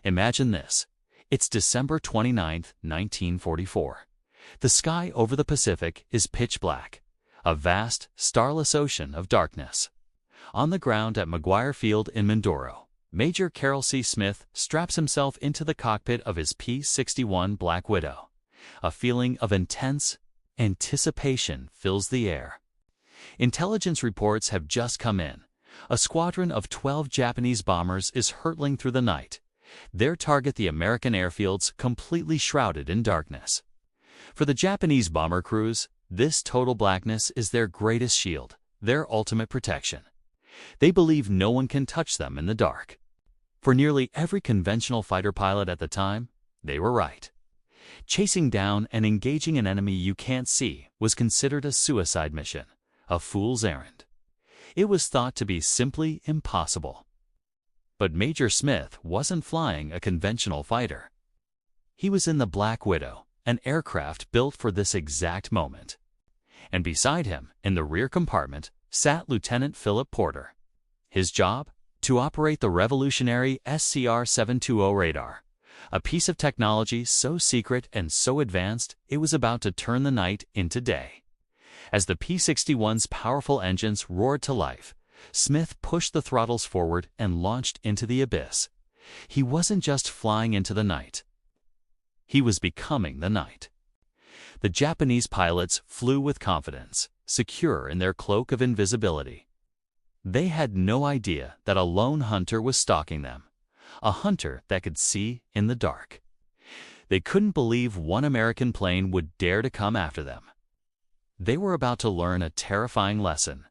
Imagine this. It's December 29, 1944. The sky over the Pacific is pitch black, a vast, starless ocean of darkness. On the ground at McGuire Field in Mindoro, Major Carroll C. Smith straps himself into the cockpit of his P-61 Black Widow. A feeling of intense anticipation fills the air. Intelligence reports have just come in. A squadron of 12 Japanese bombers is hurtling through the night. Their target the American airfields completely shrouded in darkness. For the Japanese bomber crews, this total blackness is their greatest shield, their ultimate protection. They believe no one can touch them in the dark. For nearly every conventional fighter pilot at the time, they were right. Chasing down and engaging an enemy you can't see was considered a suicide mission, a fool's errand. It was thought to be simply impossible. But Major Smith wasn't flying a conventional fighter. He was in the Black Widow, an aircraft built for this exact moment. And beside him, in the rear compartment, sat Lieutenant Philip Porter. His job? To operate the revolutionary SCR-720 radar, a piece of technology so secret and so advanced it was about to turn the night into day. As the P-61's powerful engines roared to life, Smith pushed the throttles forward and launched into the abyss. He wasn't just flying into the night. He was becoming the night. The Japanese pilots flew with confidence, secure in their cloak of invisibility. They had no idea that a lone hunter was stalking them, a hunter that could see in the dark. They couldn't believe one American plane would dare to come after them. They were about to learn a terrifying lesson.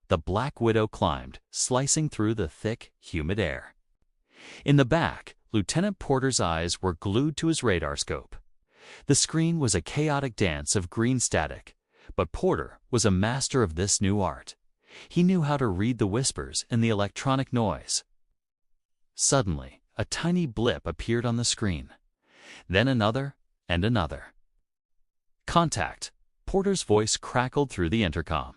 The Black Widow climbed, slicing through the thick, humid air. In the back, Lieutenant Porter's eyes were glued to his radar scope. The screen was a chaotic dance of green static, but Porter was a master of this new art. He knew how to read the whispers in the electronic noise. Suddenly, a tiny blip appeared on the screen. Then another and another. Contact! Porter's voice crackled through the intercom.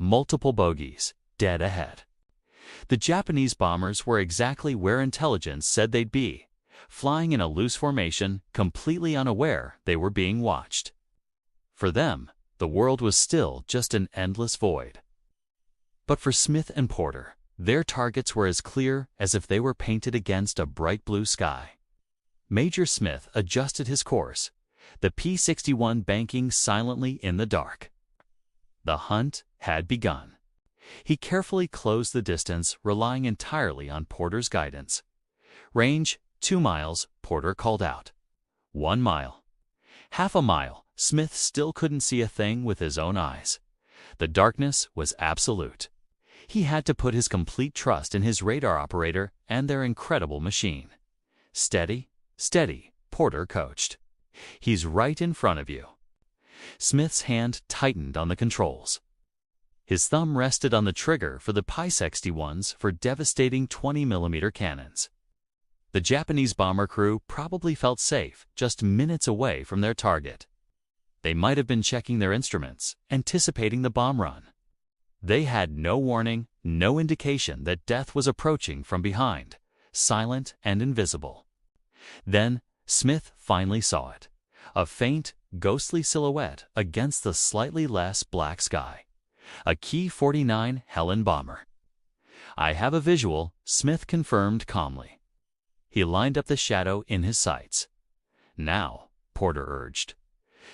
Multiple bogeys, dead ahead. The Japanese bombers were exactly where intelligence said they'd be, flying in a loose formation, completely unaware they were being watched. For them, the world was still just an endless void. But for Smith and Porter, their targets were as clear as if they were painted against a bright blue sky. Major Smith adjusted his course, the P-61 banking silently in the dark. The hunt had begun. He carefully closed the distance, relying entirely on Porter's guidance. Range, 2 miles, Porter called out. 1 mile. Half a mile, Smith still couldn't see a thing with his own eyes. The darkness was absolute. He had to put his complete trust in his radar operator and their incredible machine. Steady, steady, Porter coached. He's right in front of you. Smith's hand tightened on the controls. His thumb rested on the trigger for the P-61s for devastating 20mm cannons. The Japanese bomber crew probably felt safe just minutes away from their target. They might have been checking their instruments, anticipating the bomb run. They had no warning, no indication that death was approaching from behind, silent and invisible. Then Smith finally saw it, a faint, ghostly silhouette against the slightly less black sky. A Ki-49 Helen bomber. "I have a visual," Smith confirmed calmly. He lined up the shadow in his sights. "Now," Porter urged.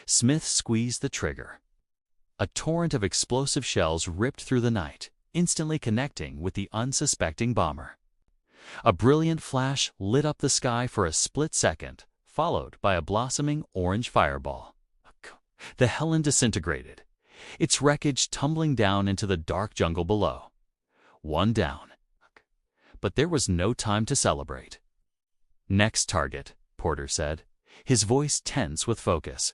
Smith squeezed the trigger. A torrent of explosive shells ripped through the night, instantly connecting with the unsuspecting bomber. A brilliant flash lit up the sky for a split second, followed by a blossoming orange fireball. The Helen disintegrated, its wreckage tumbling down into the dark jungle below. One down. But there was no time to celebrate. "Next target," Porter said, his voice tense with focus.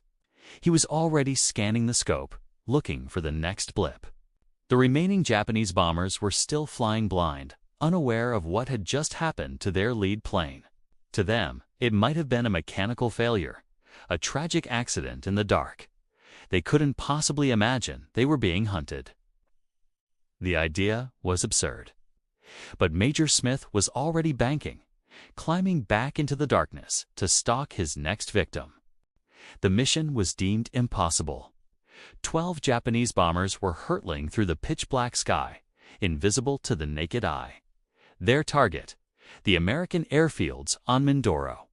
He was already scanning the scope, looking for the next blip. The remaining Japanese bombers were still flying blind, unaware of what had just happened to their lead plane. To them, it might have been a mechanical failure, a tragic accident in the dark. They couldn't possibly imagine they were being hunted. The idea was absurd. But Major Smith was already banking. climbing back into the darkness to stalk his next victim. The mission was deemed impossible. 12 Japanese bombers were hurtling through the pitch-black sky, invisible to the naked eye. Their target, the American airfields on Mindoro.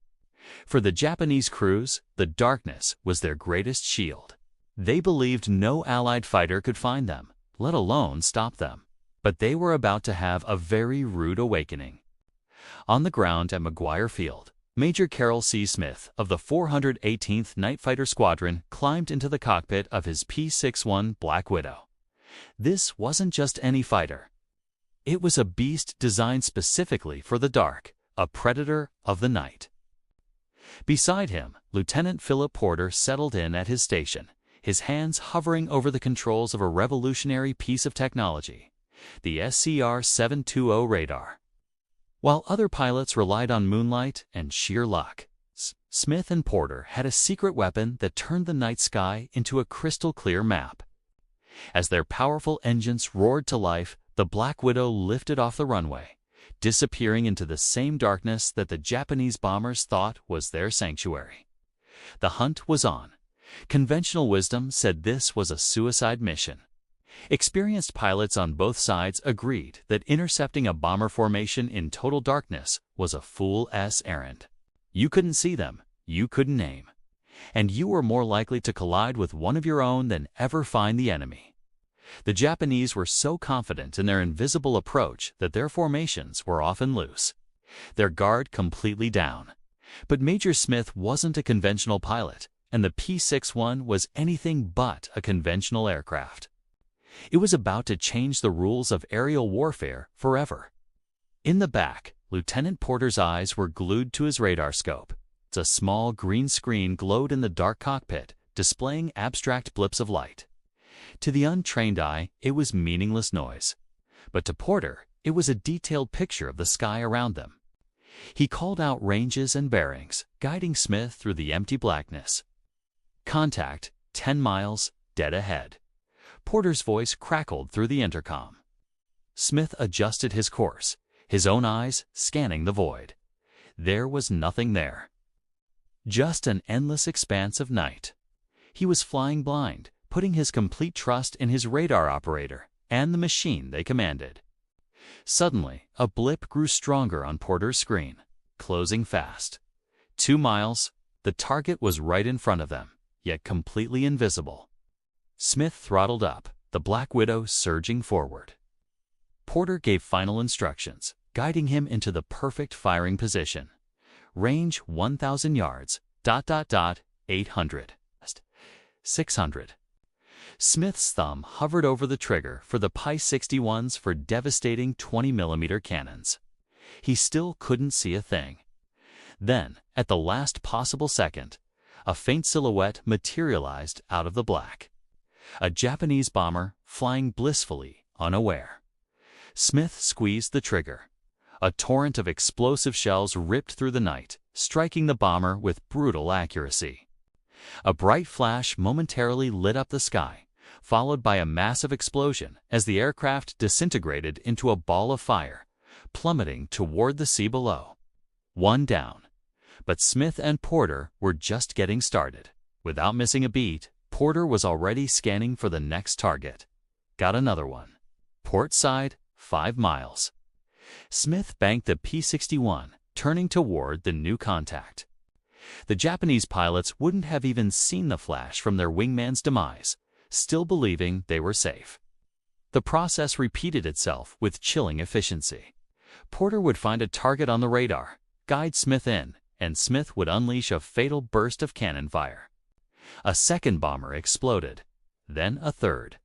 For the Japanese crews, the darkness was their greatest shield. They believed no Allied fighter could find them, let alone stop them. But they were about to have a very rude awakening. On the ground at McGuire Field, Major Carroll C. Smith of the 418th Night Fighter Squadron climbed into the cockpit of his P-61 Black Widow. This wasn't just any fighter. It was a beast designed specifically for the dark, a predator of the night. Beside him, Lieutenant Philip Porter settled in at his station, his hands hovering over the controls of a revolutionary piece of technology, the SCR-720 radar. While other pilots relied on moonlight and sheer luck, Smith and Porter had a secret weapon that turned the night sky into a crystal-clear map. As their powerful engines roared to life, the Black Widow lifted off the runway, disappearing into the same darkness that the Japanese bombers thought was their sanctuary. The hunt was on. Conventional wisdom said this was a suicide mission. Experienced pilots on both sides agreed that intercepting a bomber formation in total darkness was a fool's errand. You couldn't see them, you couldn't aim, and you were more likely to collide with one of your own than ever find the enemy. The Japanese were so confident in their invisible approach that their formations were often loose, their guard completely down. But Major Smith wasn't a conventional pilot, and the P-61 was anything but a conventional aircraft. It was about to change the rules of aerial warfare forever. In the back, Lieutenant Porter's eyes were glued to his radar scope. A small green screen glowed in the dark cockpit, displaying abstract blips of light. To the untrained eye, it was meaningless noise. But to Porter, it was a detailed picture of the sky around them. He called out ranges and bearings, guiding Smith through the empty blackness. Contact, 10 miles, dead ahead. Porter's voice crackled through the intercom. Smith adjusted his course, his own eyes scanning the void. There was nothing there. Just an endless expanse of night. He was flying blind, putting his complete trust in his radar operator and the machine they commanded. Suddenly, a blip grew stronger on Porter's screen, closing fast. 2 miles, the target was right in front of them, yet completely invisible. Smith throttled up, the Black Widow surging forward. Porter gave final instructions, guiding him into the perfect firing position. Range 1,000 yards, 800. 600. Smith's thumb hovered over the trigger for the P-61s for devastating 20mm cannons. He still couldn't see a thing. Then, at the last possible second, a faint silhouette materialized out of the black. A Japanese bomber flying blissfully unaware. Smith squeezed the trigger. A torrent of explosive shells ripped through the night, striking the bomber with brutal accuracy. A bright flash momentarily lit up the sky, followed by a massive explosion as the aircraft disintegrated into a ball of fire, plummeting toward the sea below. One down. But Smith and Porter were just getting started. Without missing a beat, Porter was already scanning for the next target. Got another one. Port side, 5 miles. Smith banked the P-61, turning toward the new contact. The Japanese pilots wouldn't have even seen the flash from their wingman's demise, still believing they were safe. The process repeated itself with chilling efficiency. Porter would find a target on the radar, guide Smith in, and Smith would unleash a fatal burst of cannon fire. A second bomber exploded, then a third.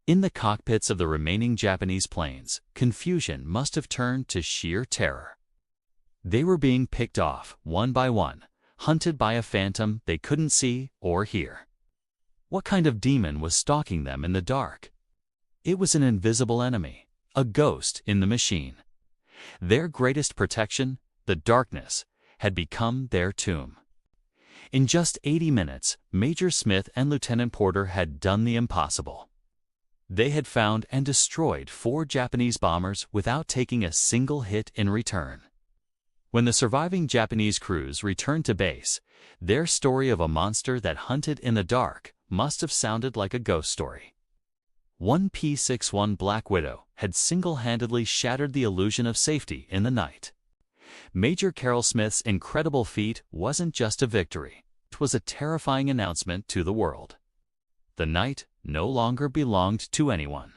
In the cockpits of the remaining Japanese planes, confusion must have turned to sheer terror. They were being picked off, one by one, hunted by a phantom they couldn't see or hear. What kind of demon was stalking them in the dark? It was an invisible enemy, a ghost in the machine. Their greatest protection, the darkness, had become their tomb. In just 80 minutes, Major Smith and Lieutenant Porter had done the impossible. They had found and destroyed 4 Japanese bombers without taking a single hit in return. When the surviving Japanese crews returned to base, their story of a monster that hunted in the dark must have sounded like a ghost story. One P-61 Black Widow had single-handedly shattered the illusion of safety in the night. Major Carol Smith's incredible feat wasn't just a victory. It was a terrifying announcement to the world. The night no longer belonged to anyone.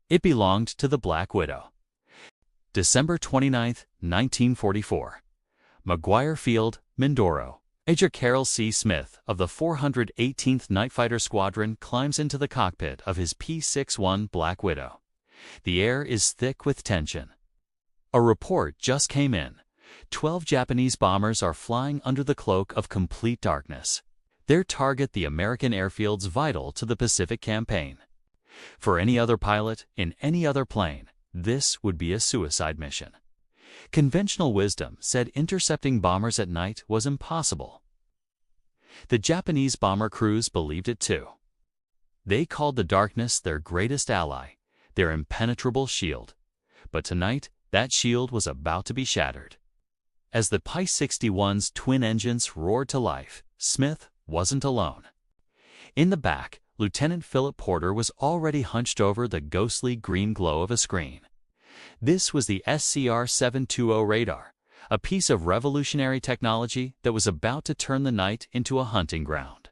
It belonged to the Black Widow. December 29, 1944. McGuire Field, Mindoro. Major Carol C. Smith of the 418th Night Fighter Squadron climbs into the cockpit of his P-61 Black Widow. The air is thick with tension. A report just came in. 12 Japanese bombers are flying under the cloak of complete darkness. They target the American airfields vital to the Pacific campaign. For any other pilot in any other plane, this would be a suicide mission. Conventional wisdom said intercepting bombers at night was impossible. The Japanese bomber crews believed it too. They called the darkness their greatest ally, their impenetrable shield. But tonight, that shield was about to be shattered. As the P-61's twin engines roared to life, Smith wasn't alone. In the back, Lieutenant Philip Porter was already hunched over the ghostly green glow of a screen. This was the SCR-720 radar, a piece of revolutionary technology that was about to turn the night into a hunting ground.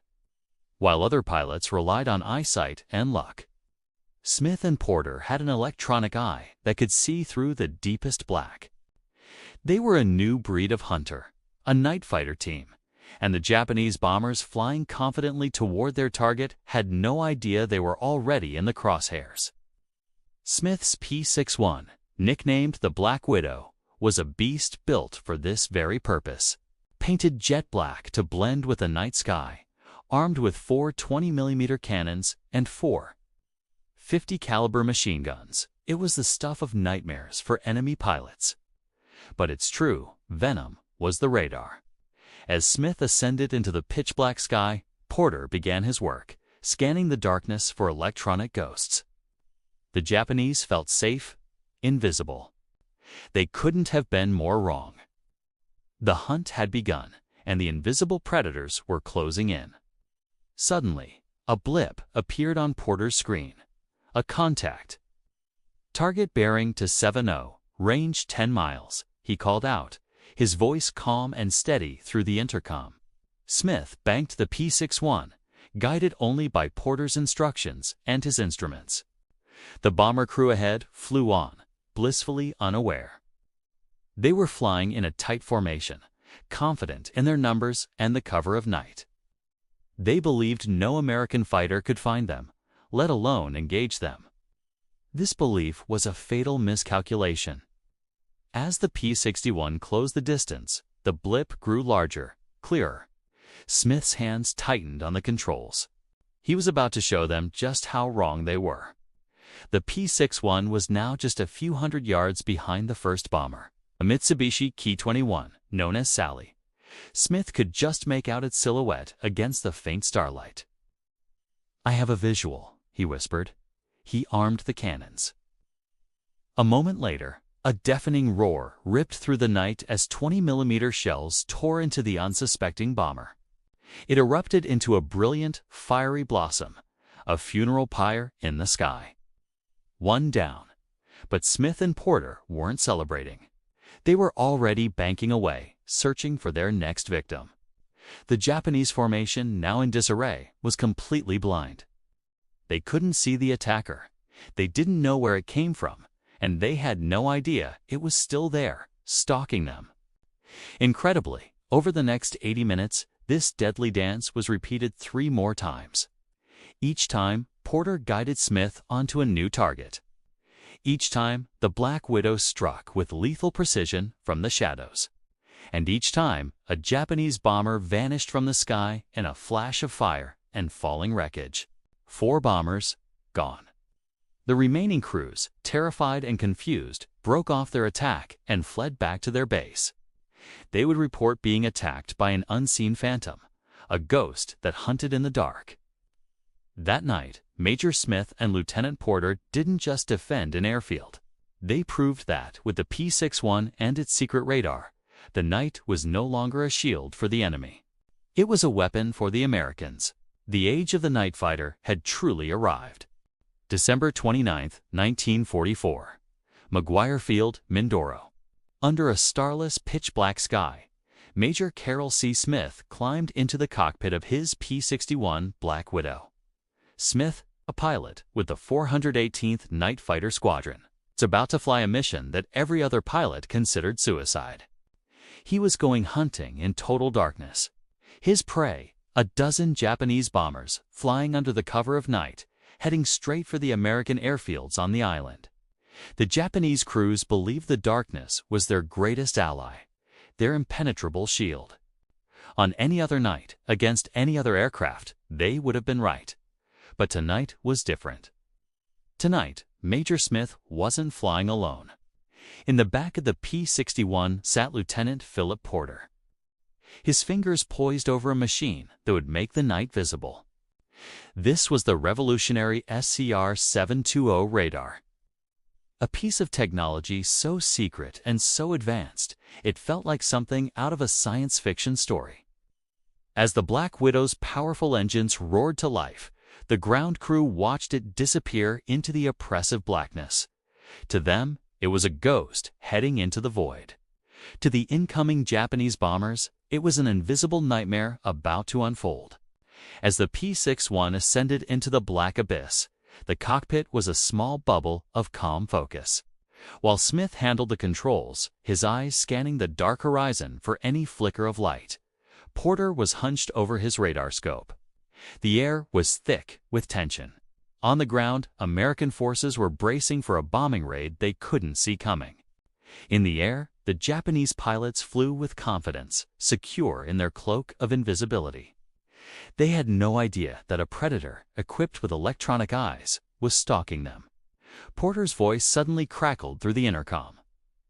While other pilots relied on eyesight and luck, Smith and Porter had an electronic eye that could see through the deepest black. They were a new breed of hunter, a night fighter team, and the Japanese bombers flying confidently toward their target had no idea they were already in the crosshairs. Smith's P-61, nicknamed the Black Widow, was a beast built for this very purpose. Painted jet black to blend with the night sky, armed with 4 20mm cannons and 4 .50 caliber machine guns, it was the stuff of nightmares for enemy pilots. But its true venom was the radar. As Smith ascended into the pitch-black sky, Porter began his work, scanning the darkness for electronic ghosts. The Japanese felt safe, invisible. They couldn't have been more wrong. The hunt had begun, and the invisible predators were closing in. Suddenly, a blip appeared on Porter's screen. A contact. Target bearing to 70, range 10 miles, he called out, his voice calm and steady through the intercom. Smith banked the P-61, guided only by Porter's instructions and his instruments. The bomber crew ahead flew on, blissfully unaware. They were flying in a tight formation, confident in their numbers and the cover of night. They believed no American fighter could find them, let alone engage them. This belief was a fatal miscalculation. As the P-61 closed the distance, the blip grew larger, clearer. Smith's hands tightened on the controls. He was about to show them just how wrong they were. The P-61 was now just a few hundred yards behind the first bomber, a Mitsubishi Ki-21, known as Sally. Smith could just make out its silhouette against the faint starlight. "I have a visual," he whispered. He armed the cannons. A moment later, a deafening roar ripped through the night as 20mm shells tore into the unsuspecting bomber. It erupted into a brilliant, fiery blossom, a funeral pyre in the sky. One down. But Smith and Porter weren't celebrating. They were already banking away, searching for their next victim. The Japanese formation, now in disarray, was completely blind. They couldn't see the attacker. They didn't know where it came from, and they had no idea it was still there, stalking them. Incredibly, over the next 80 minutes, this deadly dance was repeated 3 more times. Each time, Porter guided Smith onto a new target. Each time, the Black Widow struck with lethal precision from the shadows. And each time, a Japanese bomber vanished from the sky in a flash of fire and falling wreckage. 4 bombers, gone. The remaining crews, terrified and confused, broke off their attack and fled back to their base. They would report being attacked by an unseen phantom, a ghost that hunted in the dark. That night, Major Smith and Lieutenant Porter didn't just defend an airfield. They proved that, with the P-61 and its secret radar, The night was no longer a shield for the enemy. It was a weapon for the Americans. The age of the night fighter had truly arrived. December 29, 1944. McGuire Field, Mindoro. Under a starless, pitch-black sky, Major Carroll C. Smith climbed into the cockpit of his P-61 Black Widow. Smith, a pilot with the 418th Night Fighter Squadron, was about to fly a mission that every other pilot considered suicide. He was going hunting in total darkness. His prey, a dozen Japanese bombers flying under the cover of night, heading straight for the American airfields on the island. The Japanese crews believed the darkness was their greatest ally, their impenetrable shield. On any other night, against any other aircraft, they would have been right. But tonight was different. Tonight, Major Smith wasn't flying alone. In the back of the P-61 sat Lieutenant Philip Porter, his fingers poised over a machine that would make the night visible. This was the revolutionary SCR-720 radar. A piece of technology so secret and so advanced, it felt like something out of a science fiction story. As the Black Widow's powerful engines roared to life, the ground crew watched it disappear into the oppressive blackness. To them, it was a ghost heading into the void. To the incoming Japanese bombers, it was an invisible nightmare about to unfold. As the P-61 ascended into the black abyss, the cockpit was a small bubble of calm focus. While Smith handled the controls, his eyes scanning the dark horizon for any flicker of light, Porter was hunched over his radar scope. The air was thick with tension. On the ground, American forces were bracing for a bombing raid they couldn't see coming. In the air, the Japanese pilots flew with confidence, secure in their cloak of invisibility. They had no idea that a predator, equipped with electronic eyes, was stalking them. Porter's voice suddenly crackled through the intercom.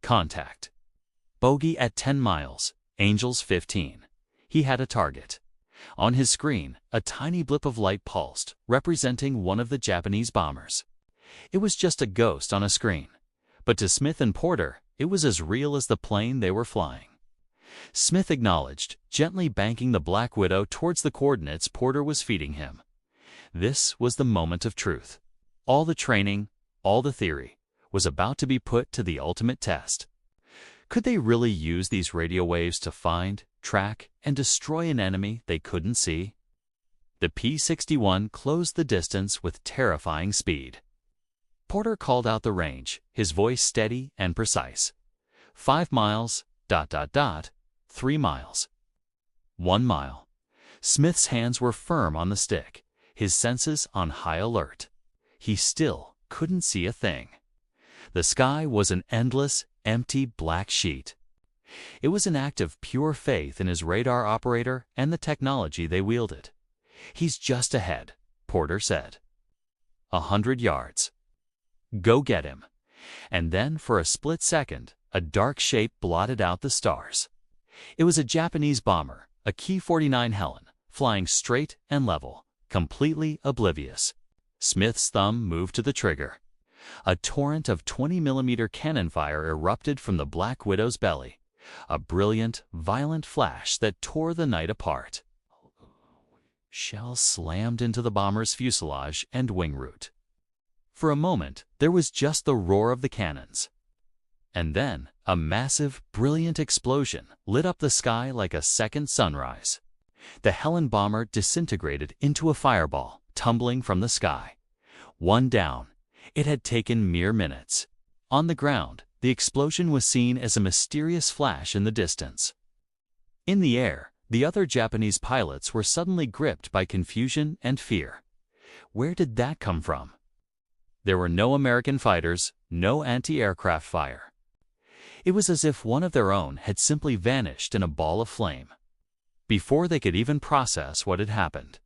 Contact. Bogey at 10 miles, Angels 15. He had a target. On his screen, a tiny blip of light pulsed, representing one of the Japanese bombers. It was just a ghost on a screen. But to Smith and Porter, it was as real as the plane they were flying. Smith acknowledged, gently banking the Black Widow towards the coordinates Porter was feeding him. This was the moment of truth. All the training, all the theory, was about to be put to the ultimate test. Could they really use these radio waves to find, track, and destroy an enemy they couldn't see? The P-61 closed the distance with terrifying speed. Porter called out the range, his voice steady and precise. 5 miles, ... 3 miles. 1 mile. Smith's hands were firm on the stick, his senses on high alert. He still couldn't see a thing. The sky was an endless, empty black sheet. It was an act of pure faith in his radar operator and the technology they wielded. He's just ahead, Porter said. 100 yards. Go get him. And then, for a split second, a dark shape blotted out the stars. It was a Japanese bomber, a Ki-49 Helen, flying straight and level, completely oblivious. Smith's thumb moved to the trigger. A torrent of 20mm cannon fire erupted from the Black Widow's belly, a brilliant, violent flash that tore the night apart. Shells slammed into the bomber's fuselage and wing root. For a moment, there was just the roar of the cannons. And then, a massive, brilliant explosion lit up the sky like a second sunrise. The Helen bomber disintegrated into a fireball, tumbling from the sky. One down. It had taken mere minutes. On the ground, the explosion was seen as a mysterious flash in the distance. In the air, the other Japanese pilots were suddenly gripped by confusion and fear. Where did that come from? There were no American fighters, no anti-aircraft fire. It was as if one of their own had simply vanished in a ball of flame, before they could even process what had happened.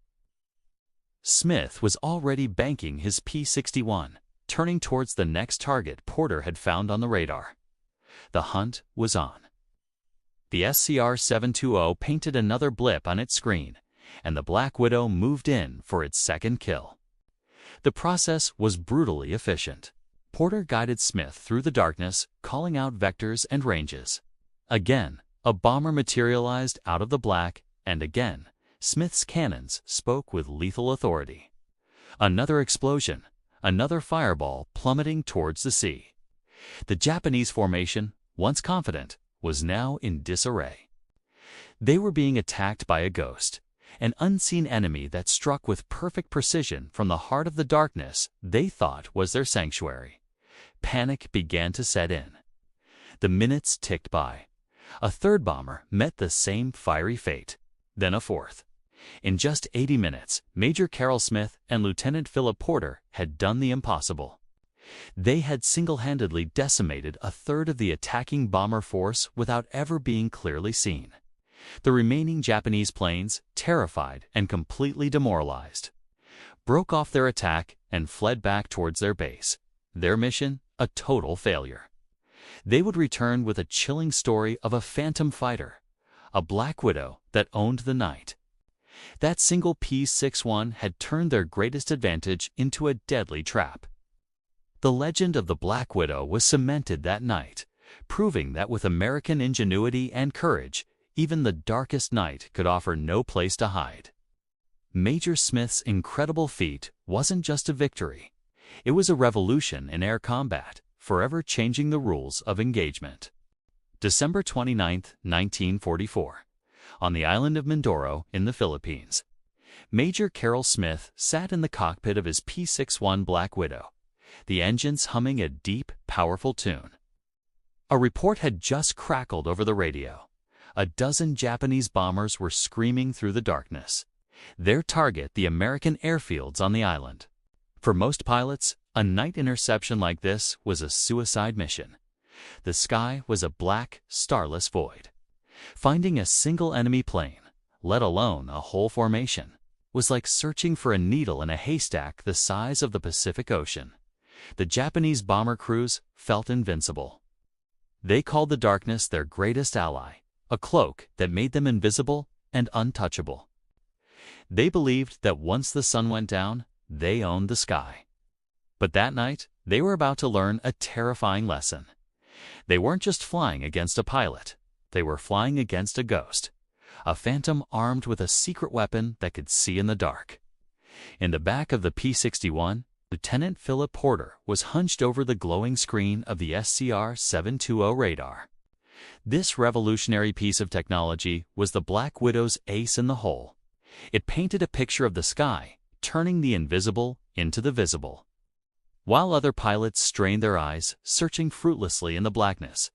Smith was already banking his P-61, turning towards the next target Porter had found on the radar. The hunt was on. The SCR-720 painted another blip on its screen, and the Black Widow moved in for its second kill. The process was brutally efficient. Porter guided Smith through the darkness, calling out vectors and ranges. Again, A bomber materialized out of the black, and again, Smith's cannons spoke with lethal authority. Another explosion, another fireball plummeting towards the sea. The Japanese formation, once confident, was now in disarray. They were being attacked by a ghost, an unseen enemy that struck with perfect precision from the heart of the darkness they thought was their sanctuary. Panic began to set in. The minutes ticked by. A third bomber met the same fiery fate, then a fourth. In just 80 minutes, Major Carroll Smith and Lieutenant Philip Porter had done the impossible. They had single-handedly decimated a third of the attacking bomber force without ever being clearly seen. The remaining Japanese planes, terrified and completely demoralized, broke off their attack and fled back towards their base. Their mission, a total failure. They would return with a chilling story of a phantom fighter, a Black Widow that owned the night. That single P-61 had turned their greatest advantage into a deadly trap. The legend of the Black Widow was cemented that night, proving that with American ingenuity and courage, even the darkest night could offer no place to hide. Major Smith's incredible feat wasn't just a victory. It was a revolution in air combat, forever changing the rules of engagement. December 29, 1944. On the island of Mindoro in the Philippines. Major Carroll Smith sat in the cockpit of his P-61 Black Widow, the engines humming a deep, powerful tune. A report had just crackled over the radio. A dozen Japanese bombers were screaming through the darkness. Their target, the American airfields on the island. For most pilots, a night interception like this was a suicide mission. The sky was a black, starless void. Finding a single enemy plane, let alone a whole formation, was like searching for a needle in a haystack the size of the Pacific Ocean. The Japanese bomber crews felt invincible. They called the darkness their greatest ally, a cloak that made them invisible and untouchable. They believed that once the sun went down, they owned the sky. But that night, they were about to learn a terrifying lesson. They weren't just flying against a pilot. They were flying against a ghost, a phantom armed with a secret weapon that could see in the dark. In the back of the P-61, Lieutenant Philip Porter was hunched over the glowing screen of the SCR-720 radar. This revolutionary piece of technology was the Black Widow's ace in the hole. It painted a picture of the sky, turning the invisible into the visible. While other pilots strained their eyes, searching fruitlessly in the blackness,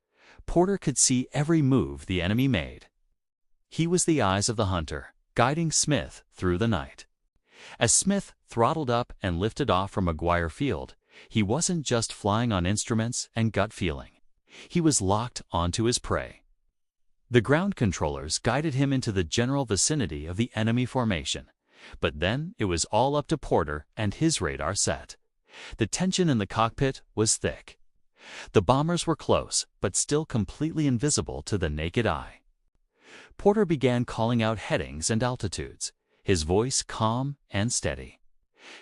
Porter could see every move the enemy made. He was the eyes of the hunter, guiding Smith through the night. As Smith throttled up and lifted off from McGuire Field, he wasn't just flying on instruments and gut feeling. He was locked onto his prey. The ground controllers guided him into the general vicinity of the enemy formation, but then it was all up to Porter and his radar set. The tension in the cockpit was thick. The bombers were close, but still completely invisible to the naked eye. Porter began calling out headings and altitudes, his voice calm and steady.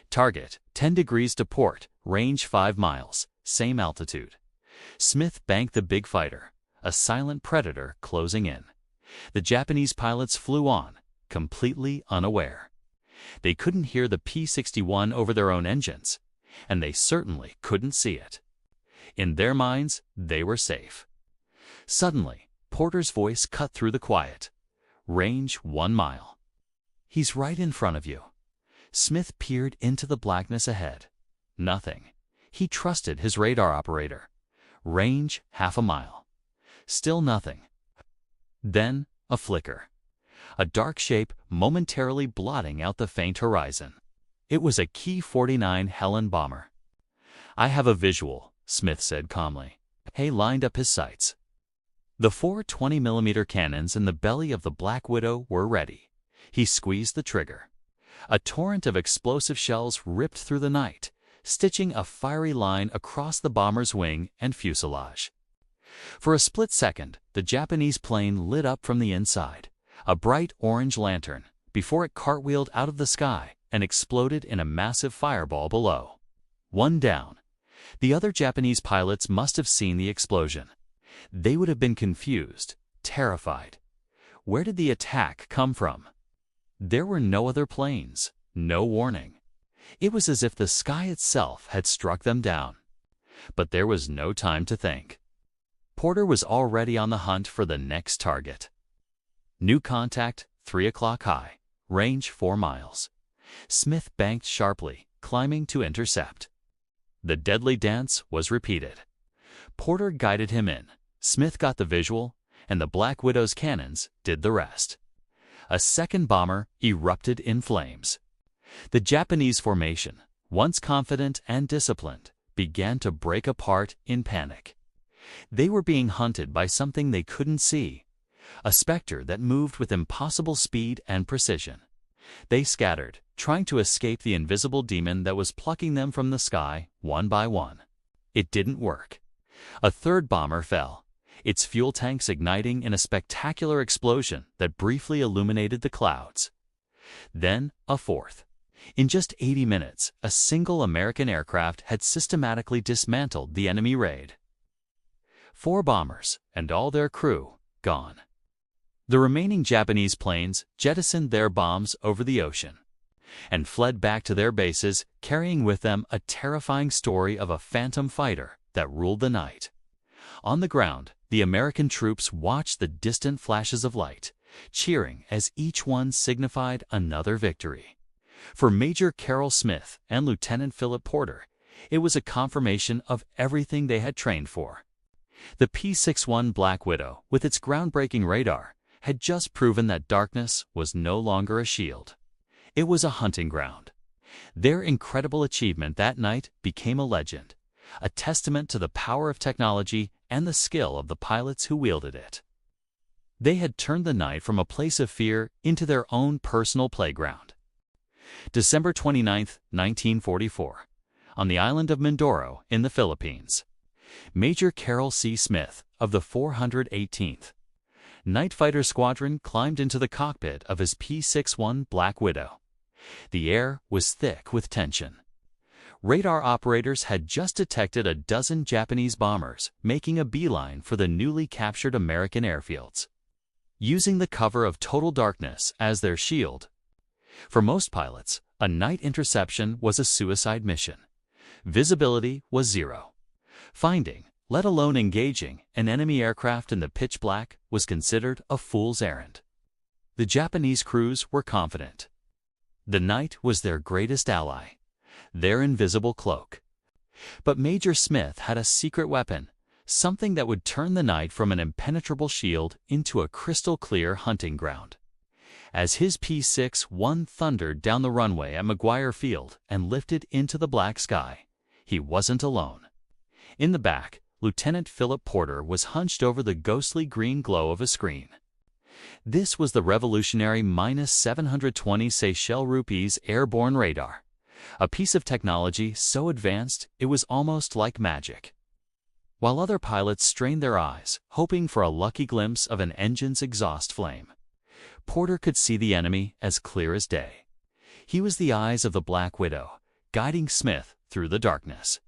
Target, 10 degrees to port, range 5 miles, same altitude. Smith banked the big fighter, a silent predator closing in. The Japanese pilots flew on, completely unaware. They couldn't hear the P-61 over their own engines, and they certainly couldn't see it. In their minds, they were safe. Suddenly, Porter's voice cut through the quiet. Range 1 mile. He's right in front of you. Smith peered into the blackness ahead. Nothing. He trusted his radar operator. Range 1/2 mile. Still nothing. Then, a flicker. A dark shape momentarily blotting out the faint horizon. It was a Ki-49 Helen bomber. "I have a visual," Smith said calmly. Hay lined up his sights. The 4 20mm cannons in the belly of the Black Widow were ready. He squeezed the trigger. A torrent of explosive shells ripped through the night, stitching a fiery line across the bomber's wing and fuselage. For a split second, the Japanese plane lit up from the inside, a bright orange lantern, before it cartwheeled out of the sky and exploded in a massive fireball below. One down. The other Japanese pilots must have seen the explosion. They would have been confused, terrified. Where did the attack come from? There were no other planes, no warning. It was as if the sky itself had struck them down. But there was no time to think. Porter was already on the hunt for the next target. New contact, 3 o'clock high, range 4 miles. Smith banked sharply, climbing to intercept. The deadly dance was repeated. Porter guided him in, Smith got the visual, and the Black Widow's cannons did the rest. A second bomber erupted in flames. The Japanese formation, once confident and disciplined, began to break apart in panic. They were being hunted by something they couldn't see, a specter that moved with impossible speed and precision. They scattered, trying to escape the invisible demon that was plucking them from the sky one by one. It didn't work. A third bomber fell, its fuel tanks igniting in a spectacular explosion that briefly illuminated the clouds. Then a fourth. In just 80 minutes, a single American aircraft had systematically dismantled the enemy raid. 4 bombers, and all their crew, gone. The remaining Japanese planes jettisoned their bombs over the ocean and fled back to their bases, carrying with them a terrifying story of a phantom fighter that ruled the night. On the ground, the American troops watched the distant flashes of light, cheering as each one signified another victory. For Major Carroll Smith and Lieutenant Philip Porter, it was a confirmation of everything they had trained for. The P-61 Black Widow, with its groundbreaking radar, had just proven that darkness was no longer a shield. It was a hunting ground. Their incredible achievement that night became a legend, a testament to the power of technology and the skill of the pilots who wielded it. They had turned the night from a place of fear into their own personal playground. December 29, 1944, on the island of Mindoro in the Philippines. Major Carroll C. Smith of the 418th Night Fighter Squadron climbed into the cockpit of his P-61 Black Widow. The air was thick with tension. Radar operators had just detected a dozen Japanese bombers making a beeline for the newly captured American airfields, using the cover of total darkness as their shield. For most pilots, a night interception was a suicide mission. Visibility was 0. Finding, let alone engaging, an enemy aircraft in the pitch black was considered a fool's errand. The Japanese crews were confident. The night was their greatest ally, their invisible cloak. But Major Smith had a secret weapon, something that would turn the night from an impenetrable shield into a crystal-clear hunting ground. As his P-61 thundered down the runway at McGuire Field and lifted into the black sky, he wasn't alone. In the back, Lieutenant Philip Porter was hunched over the ghostly green glow of a screen. This was the revolutionary -720 Seychelles rupees airborne radar, a piece of technology so advanced it was almost like magic. While other pilots strained their eyes, hoping for a lucky glimpse of an engine's exhaust flame, Porter could see the enemy as clear as day. He was the eyes of the Black Widow, guiding Smith through the darkness,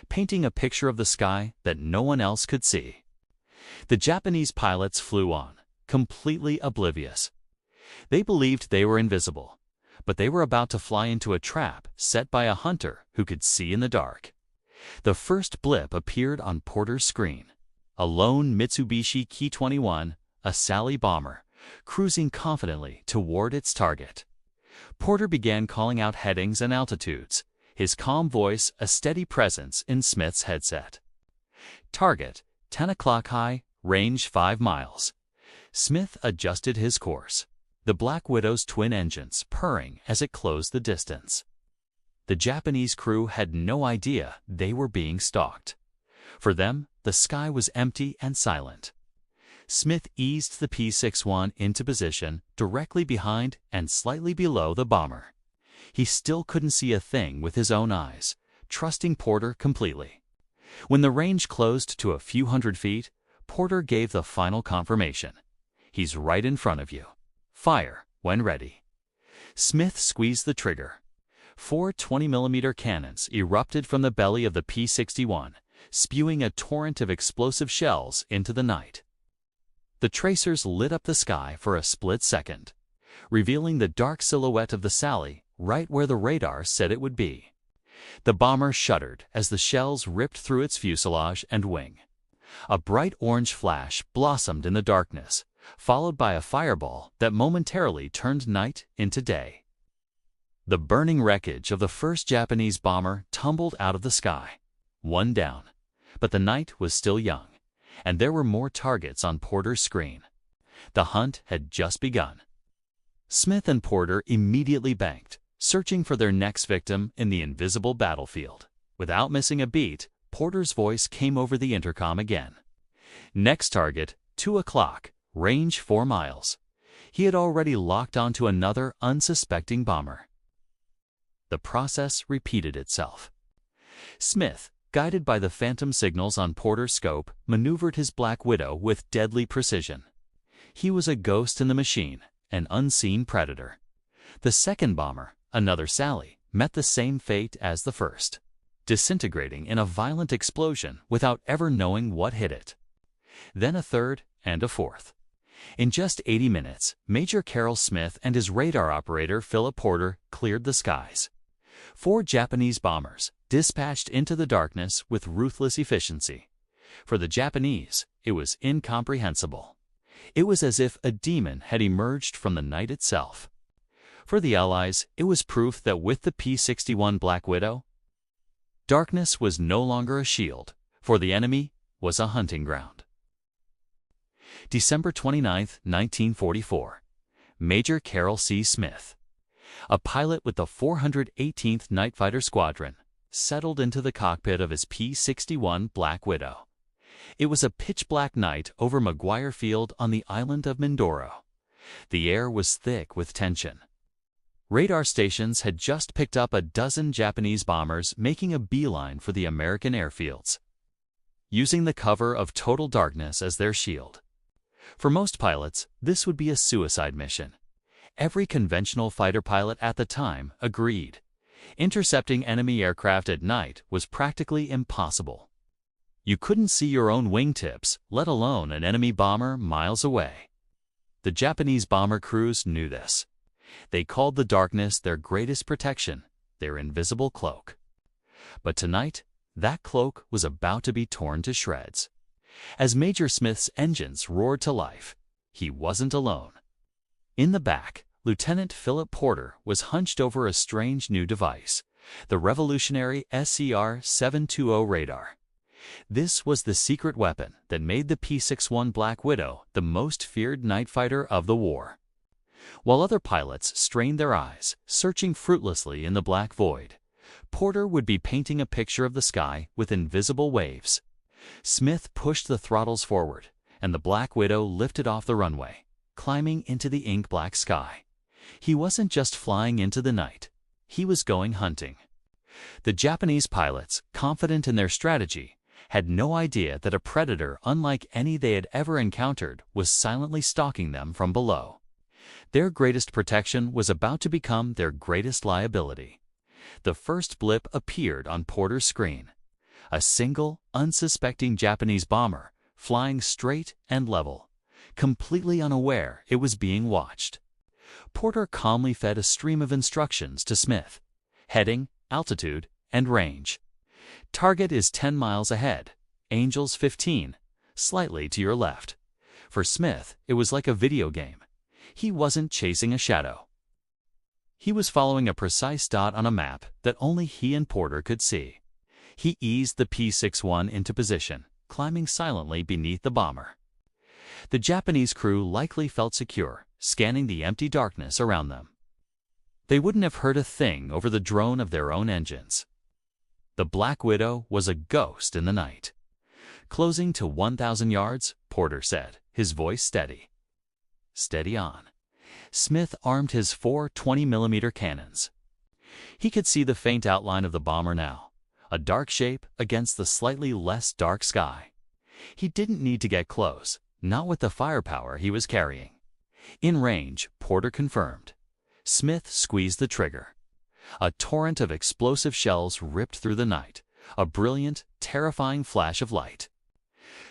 painting a picture of the sky that no one else could see. The Japanese pilots flew on, completely oblivious. They believed they were invisible, but they were about to fly into a trap set by a hunter who could see in the dark. The first blip appeared on Porter's screen. A lone Mitsubishi Ki-21, a Sally bomber, cruising confidently toward its target. Porter began calling out headings and altitudes, his calm voice a steady presence in Smith's headset. Target, 10 o'clock high, range 5 miles. Smith adjusted his course, the Black Widow's twin engines purring as it closed the distance. The Japanese crew had no idea they were being stalked. For them, the sky was empty and silent. Smith eased the P-61 into position directly behind and slightly below the bomber. He still couldn't see a thing with his own eyes, trusting Porter completely. When the range closed to a few hundred feet, Porter gave the final confirmation. He's right in front of you. Fire when ready. Smith squeezed the trigger. 4 20mm cannons erupted from the belly of the P-61, spewing a torrent of explosive shells into the night. The tracers lit up the sky for a split second, revealing the dark silhouette of the Sally right where the radar said it would be. The bomber shuddered as the shells ripped through its fuselage and wing. A bright orange flash blossomed in the darkness, followed by a fireball that momentarily turned night into day. The burning wreckage of the first Japanese bomber tumbled out of the sky, one down. But the night was still young, and there were more targets on Porter's screen. The hunt had just begun. Smith and Porter immediately banked, searching for their next victim in the invisible battlefield. Without missing a beat, Porter's voice came over the intercom again. Next target, 2 o'clock, range 4 miles. He had already locked onto another unsuspecting bomber. The process repeated itself. Smith, guided by the phantom signals on Porter's scope, maneuvered his Black Widow with deadly precision. He was a ghost in the machine, an unseen predator. The second bomber, another Sally, met the same fate as the first, disintegrating in a violent explosion without ever knowing what hit it. Then a third and a fourth. In just 80 minutes, Major Carroll Smith and his radar operator Philip Porter cleared the skies. 4 Japanese bombers, dispatched into the darkness with ruthless efficiency. For the Japanese, it was incomprehensible. It was as if a demon had emerged from the night itself. For the Allies, it was proof that with the P-61 Black Widow, darkness was no longer a shield, for the enemy was a hunting ground. December 29, 1944. Major Carroll C. Smith, a pilot with the 418th Night Fighter Squadron, settled into the cockpit of his P-61 Black Widow. It was a pitch-black night over Maguire Field on the island of Mindoro. The air was thick with tension. Radar stations had just picked up a dozen Japanese bombers making a beeline for the American airfields, using the cover of total darkness as their shield. For most pilots, this would be a suicide mission. Every conventional fighter pilot at the time agreed. Intercepting enemy aircraft at night was practically impossible. You couldn't see your own wingtips, let alone an enemy bomber miles away. The Japanese bomber crews knew this. They called the darkness their greatest protection, their invisible cloak. But tonight, that cloak was about to be torn to shreds. As Major Smith's engines roared to life, he wasn't alone. In the back, Lieutenant Philip Porter was hunched over a strange new device, the revolutionary SCR-720 radar. This was the secret weapon that made the P-61 Black Widow the most feared night fighter of the war. While other pilots strained their eyes, searching fruitlessly in the black void, Porter would be painting a picture of the sky with invisible waves. Smith pushed the throttles forward, and the Black Widow lifted off the runway, climbing into the ink-black sky. He wasn't just flying into the night. He was going hunting. The Japanese pilots, confident in their strategy, had no idea that a predator unlike any they had ever encountered was silently stalking them from below. Their greatest protection was about to become their greatest liability. The first blip appeared on Porter's screen. A single, unsuspecting Japanese bomber, flying straight and level, completely unaware it was being watched. Porter calmly fed a stream of instructions to Smith: heading, altitude, and range. Target is 10 miles ahead, Angels 15, slightly to your left. For Smith, it was like a video game. He wasn't chasing a shadow. He was following a precise dot on a map that only he and Porter could see. He eased the P-61 into position, climbing silently beneath the bomber. The Japanese crew likely felt secure, scanning the empty darkness around them. They wouldn't have heard a thing over the drone of their own engines. The Black Widow was a ghost in the night. Closing to 1,000 yards, Porter said, his voice steady. Steady on. Smith armed his 4 20mm cannons. He could see the faint outline of the bomber now, a dark shape against the slightly less dark sky. He didn't need to get close, not with the firepower he was carrying. In range, Porter confirmed. Smith squeezed the trigger. A torrent of explosive shells ripped through the night, a brilliant, terrifying flash of light.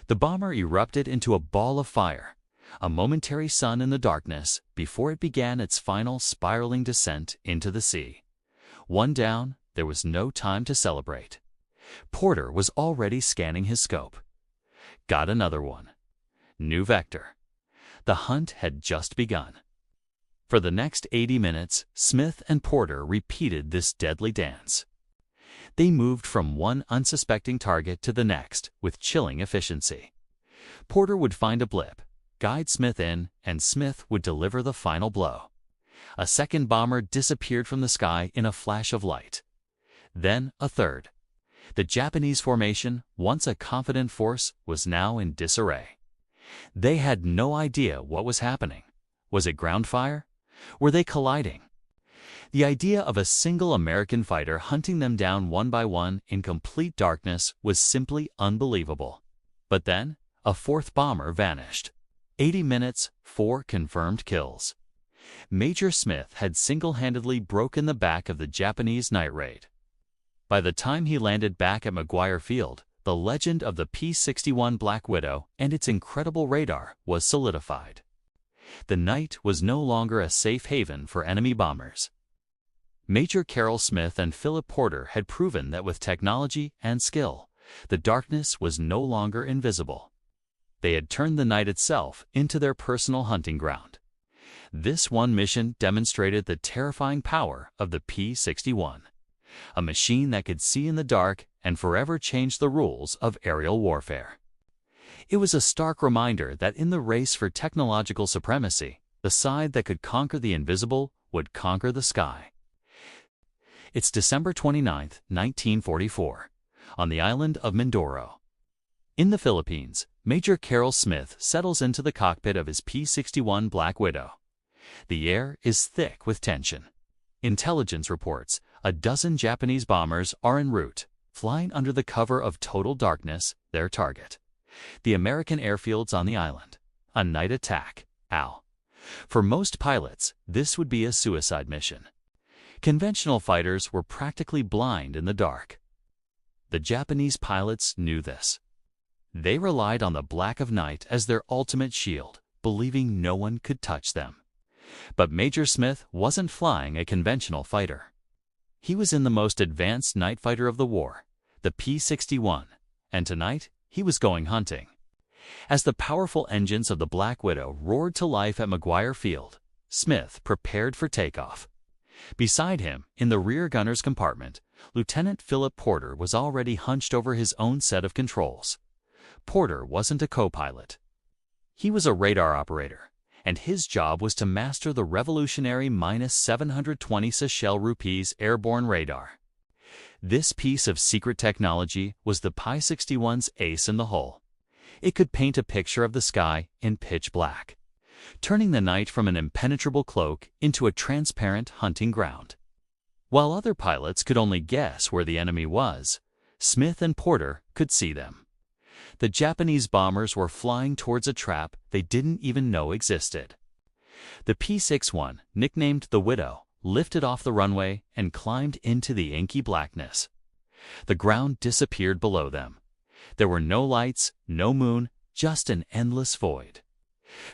The bomber erupted into a ball of fire, a momentary sun in the darkness before it began its final spiraling descent into the sea. One down, there was no time to celebrate. Porter was already scanning his scope. Got another one. New vector. The hunt had just begun. For the next 80 minutes, Smith and Porter repeated this deadly dance. They moved from one unsuspecting target to the next with chilling efficiency. Porter would find a blip, guide Smith in, and Smith would deliver the final blow. A second bomber disappeared from the sky in a flash of light. Then a third. The Japanese formation, once a confident force, was now in disarray. They had no idea what was happening. Was it ground fire? Were they colliding? The idea of a single American fighter hunting them down one by one in complete darkness was simply unbelievable. But then, a fourth bomber vanished. 80 minutes, 4 confirmed kills. Major Smith had single-handedly broken the back of the Japanese night raid. By the time he landed back at McGuire Field, the legend of the P-61 Black Widow and its incredible radar was solidified. The night was no longer a safe haven for enemy bombers. Major Carroll Smith and Philip Porter had proven that with technology and skill, the darkness was no longer invisible. They had turned the night itself into their personal hunting ground. This one mission demonstrated the terrifying power of the P-61, a machine that could see in the dark and forever change the rules of aerial warfare. It was a stark reminder that in the race for technological supremacy, the side that could conquer the invisible would conquer the sky. It's December 29, 1944, on the island of Mindoro. In the Philippines, Major Carroll Smith settles into the cockpit of his P-61 Black Widow. The air is thick with tension. Intelligence reports a dozen Japanese bombers are en route, flying under the cover of total darkness, their target. The American airfields on the island. A night attack. Ow. For most pilots, this would be a suicide mission. Conventional fighters were practically blind in the dark. The Japanese pilots knew this. They relied on the black of night as their ultimate shield, believing no one could touch them. But Major Smith wasn't flying a conventional fighter. He was in the most advanced night fighter of the war, the P-61, and tonight he was going hunting. As the powerful engines of the Black Widow roared to life at McGuire Field, Smith prepared for takeoff. Beside him, in the rear gunner's compartment, Lieutenant Philip Porter was already hunched over his own set of controls. Porter wasn't a co-pilot. He was a radar operator, and his job was to master the revolutionary -720 Seychelles rupees airborne radar. This piece of secret technology was the P-61's ace in the hole. It could paint a picture of the sky in pitch black, turning the night from an impenetrable cloak into a transparent hunting ground. While other pilots could only guess where the enemy was, Smith and Porter could see them. The Japanese bombers were flying towards a trap they didn't even know existed. The P-61, nicknamed the Widow, lifted off the runway and climbed into the inky blackness. The ground disappeared below them. There were no lights, no moon, just an endless void.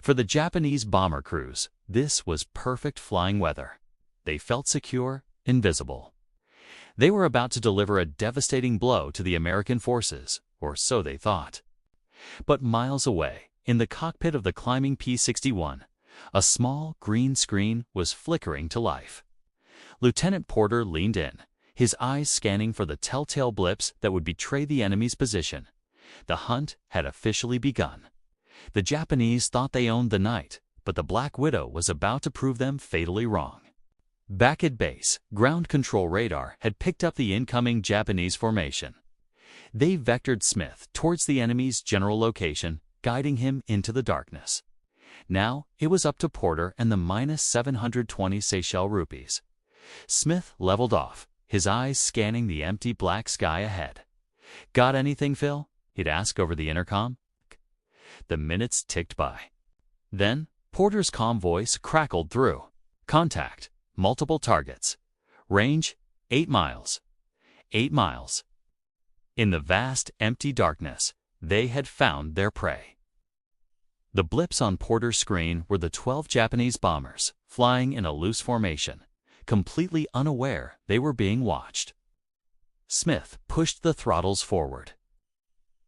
For the Japanese bomber crews, this was perfect flying weather. They felt secure, invisible. They were about to deliver a devastating blow to the American forces, or so they thought. But miles away, in the cockpit of the climbing P-61, a small green screen was flickering to life. Lieutenant Porter leaned in, his eyes scanning for the telltale blips that would betray the enemy's position. The hunt had officially begun. The Japanese thought they owned the night, but the Black Widow was about to prove them fatally wrong. Back at base, ground control radar had picked up the incoming Japanese formation. They vectored Smith towards the enemy's general location, guiding him into the darkness. Now it was up to Porter and the -720 Seychelles rupees. Smith leveled off, his eyes scanning the empty black sky ahead. "Got anything, Phil?" he'd ask over the intercom. The minutes ticked by. Then Porter's calm voice crackled through. "Contact. Multiple targets. Range, 8 miles. 8 miles." In the vast, empty darkness, they had found their prey. The blips on Porter's screen were the 12 Japanese bombers, flying in a loose formation, completely unaware they were being watched. Smith pushed the throttles forward.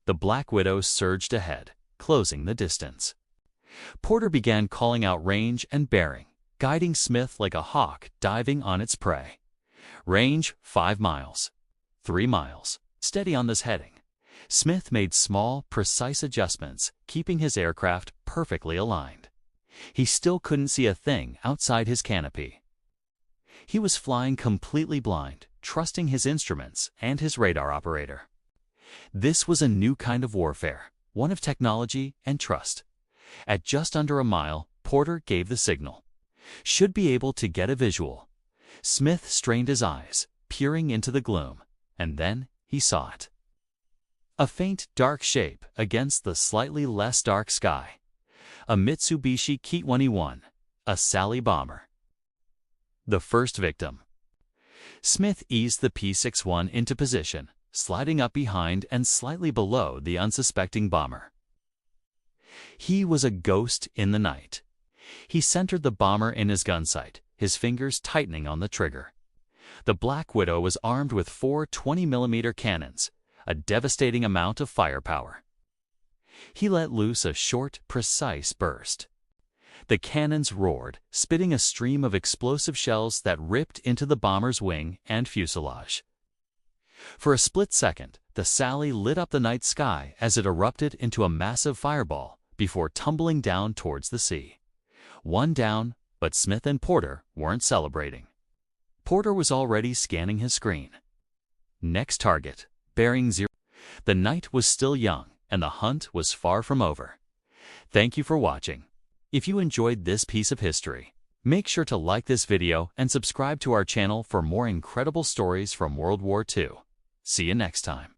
The Black Widow surged ahead, closing the distance. Porter began calling out range and bearing, guiding Smith like a hawk diving on its prey. Range 5 miles. 3 miles. Steady on this heading. Smith made small, precise adjustments, keeping his aircraft perfectly aligned. He still couldn't see a thing outside his canopy. He was flying completely blind, trusting his instruments and his radar operator. This was a new kind of warfare, one of technology and trust. At just under a mile, Porter gave the signal. Should be able to get a visual. Smith strained his eyes, peering into the gloom, and then he saw it. A faint, dark shape against the slightly less dark sky. A Mitsubishi Ki-21, a Sally bomber. The first victim. Smith eased the P-61 into position, sliding up behind and slightly below the unsuspecting bomber. He was a ghost in the night. He centered the bomber in his gun sight, his fingers tightening on the trigger. The Black Widow was armed with 4 20mm cannons, a devastating amount of firepower. He let loose a short, precise burst. The cannons roared, spitting a stream of explosive shells that ripped into the bomber's wing and fuselage. For a split second, the Sally lit up the night sky as it erupted into a massive fireball before tumbling down towards the sea. One down, but Smith and Porter weren't celebrating. Porter was already scanning his screen. Next target, bearing 0. The night was still young, and the hunt was far from over. Thank you for watching. If you enjoyed this piece of history, make sure to like this video and subscribe to our channel for more incredible stories from World War II. See you next time.